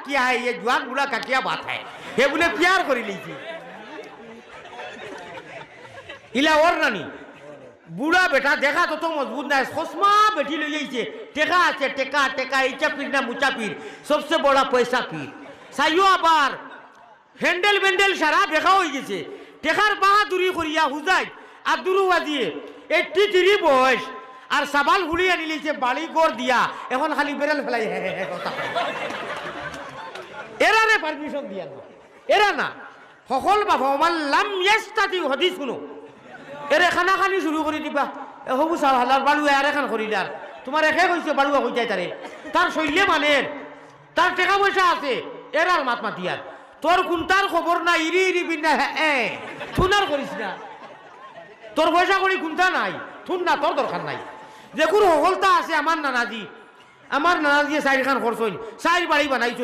क्या है ये जवान बूढ़ा का क्या बात है ये बोले प्यार कर लीजिए इला और नानी বুড়া বেটা দেখা তো মজবুত নাই চশমা বেটি লই যাইছে টেকা আছে টেকা টেকা ইচা পীর না মুচা পীর সবচেয়ে বড় পয়সা পীর চাইও আবার হ্যান্ডেল ব্যান্ডেল সারা দেখা হয়ে গেছে টেকার বাহাদুরি করিয়া হুজাই আর দুরু বাজিয়ে 83 বয়স আর সাবাল হুলি আনি লিছে বাড়ি গড় দিয়া এখন খালি বেরেল ফেলাই এরা রে পারমিশন দিয়া না এরা না সকল বাবা আমার লাম ইয়াস্তাতি হাদিস শুনো এরে খানা খানি শুরু করে দিবা হবু চাও হালার বাড়ুয়া আর এখান করিলার তোমার একে কইছে বাড়ুয়া কই যায় তারে তার শৈলে মানের তার টাকা পয়সা আছে এর আর মাত মাতিয়ার তোর কোনটার খবর না ইরি ইরি বিনা থুনার করিস না তোর পয়সা করি কোনটা নাই থুন না তোর দরকার নাই যে কোনো হলতা আছে আমার নানাজি চাইর খান খরচ হইল চাইর বাড়ি বানাইছ